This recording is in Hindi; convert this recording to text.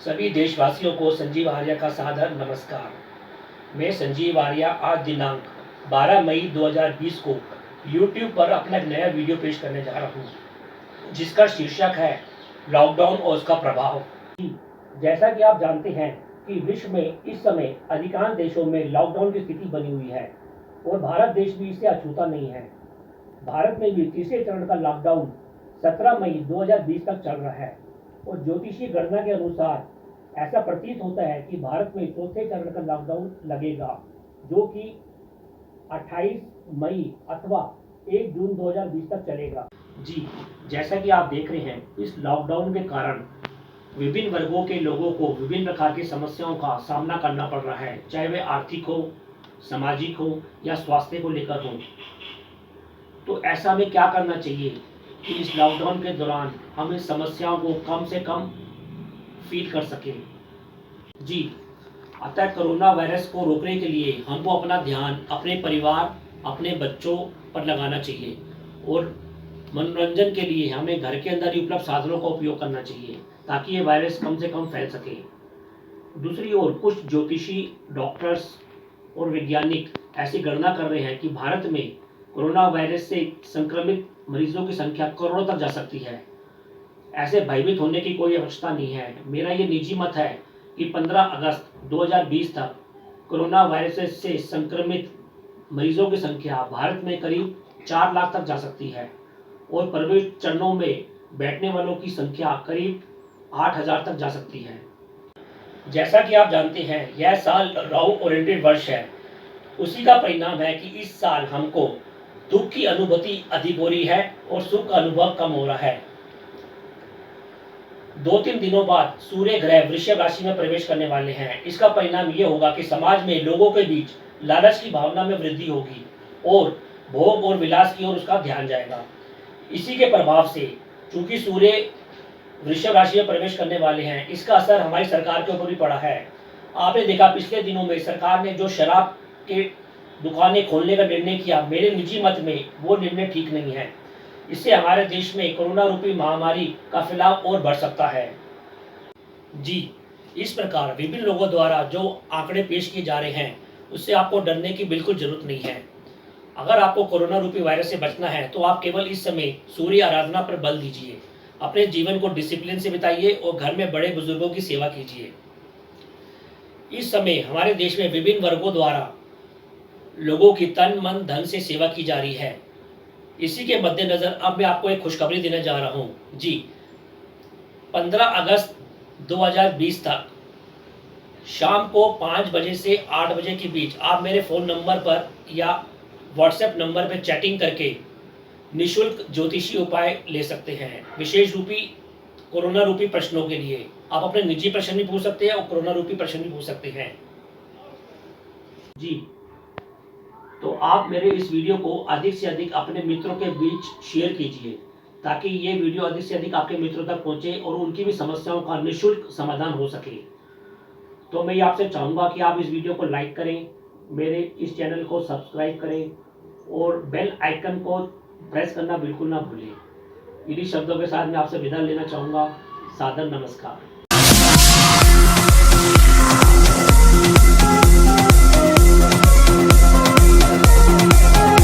सभी देशवासियों को संजीव आर्या का सादर नमस्कार। मैं संजीव आर्या आज दिनांक 12 मई 2020 को YouTube पर अपना एक नया वीडियो पेश करने जा रहा हूँ, जिसका शीर्षक है लॉकडाउन और उसका प्रभाव। जैसा कि आप जानते हैं कि विश्व में इस समय अधिकांश देशों में लॉकडाउन की स्थिति बनी हुई है और भारत देश भी इससे अछूता नहीं है। भारत में भी तीसरे चरण का लॉकडाउन 17 मई 2020 तक चल रहा है और ज्योतिषीय गणना के अनुसार ऐसा प्रतीत होता है कि भारत में चौथे चरण का लॉकडाउन लगेगा, जो कि 28 मई अथवा 1 जून 2020 तक चलेगा। जी, जैसा कि आप देख रहे हैं, इस लॉकडाउन के कारण विभिन्न वर्गों के लोगों को विभिन्न प्रकार की समस्याओं का सामना करना पड़ रहा है, चाहे वे आर्थिक हो, सामाजिक हो या स्वास्थ्य को लेकर हो। तो ऐसा में क्या करना चाहिए कि इस लॉकडाउन के दौरान हम इस समस्याओं को कम से कम फील कर सकें। जी, अतः कोरोना वायरस को रोकने के लिए हमको अपना ध्यान अपने परिवार, अपने बच्चों पर लगाना चाहिए और मनोरंजन के लिए हमें घर के अंदर ही उपलब्ध साधनों का उपयोग करना चाहिए ताकि ये वायरस कम से कम फैल सके। दूसरी ओर कुछ ज्योतिषी, डॉक्टर्स और वैज्ञानिक ऐसी गणना कर रहे हैं कि भारत में कोरोना वायरस से संक्रमित मरीजों की संख्या करोड़ों तक जा सकती है। ऐसे भयभीत होने की कोई आवश्यकता नहीं है। मेरा ये निजी मत है कि 15 अगस्त 2020 तक कोरोना वायरस से संक्रमित मरीजों की संख्या भारत में करीब 4 लाख तक जा सकती है और प्रवेश चरणों में बैठने वालों की संख्या करीब 8,000 तक जा सकती है। जैसा कि आप जानते हैं, यह साल राहु ओरिएंटेड वर्ष है। उसी का परिणाम है कि इस साल हमको दुख की अनुभूति अधिक हो रही है और सुख का अनुभव कम हो रहा है। 2-3 दिनों बाद सूर्य ग्रह वृषभ राशि में प्रवेश करने वाले हैं। इसका परिणाम ये होगा कि समाज में लोगों के बीच लालच की भावना में वृद्धि होगी और भोग और विलास की ओर उसका ध्यान जाएगा। इसी के प्रभाव से चूंकि सूर्य वृषभ राशि में प्रवेश करने वाले हैं, इसका असर हमारी सरकार के ऊपर भी पड़ा है। आपने देखा पिछले दिनों में सरकार ने जो शराब के दुकानें खोलने का निर्णय किया, मेरे निजी मत में वो निर्णय ठीक नहीं है। इससे हमारे देश में कोरोना रूपी महामारी का फैलाव और बढ़ सकता है। जी, इस प्रकार विभिन्न लोगों द्वारा जो आंकड़े पेश किए जा रहे हैं, उससे आपको डरने की बिल्कुल जरूरत नहीं है। अगर आपको कोरोना रूपी वायरस से बचना है तो आप केवल इस समय सूर्य आराधना पर बल दीजिए, अपने जीवन को डिसिप्लिन से बिताइए और घर में बड़े बुजुर्गों की सेवा कीजिए। इस समय हमारे देश में विभिन्न वर्गों द्वारा लोगों की तन मन धन से सेवा की जा रही है। इसी के मद्देनजर अब मैं आपको एक खुशखबरी देने जा रहा हूँ। जी, 15 अगस्त 2020 तक शाम को 5 बजे से 8 बजे के बीच आप मेरे फ़ोन नंबर पर या व्हाट्सएप नंबर पर चैटिंग करके निःशुल्क ज्योतिषी उपाय ले सकते हैं। विशेष रूपी कोरोना रूपी प्रश्नों के लिए आप अपने निजी प्रश्न भी पूछ सकते हैं और कोरोना रूपी प्रश्न भी पूछ सकते हैं। जी, तो आप मेरे इस वीडियो को अधिक से अधिक अपने मित्रों के बीच शेयर कीजिए ताकि ये वीडियो अधिक से अधिक आपके मित्रों तक पहुंचे और उनकी भी समस्याओं का निःशुल्क समाधान हो सके। तो मैं आपसे चाहूँगा कि आप इस वीडियो को लाइक करें, मेरे इस चैनल को सब्सक्राइब करें और बेल आइकन को प्रेस करना बिल्कुल ना भूलें। इन्हीं शब्दों के साथ मैं आपसे विदा लेना चाहूँगा। सादर नमस्कार।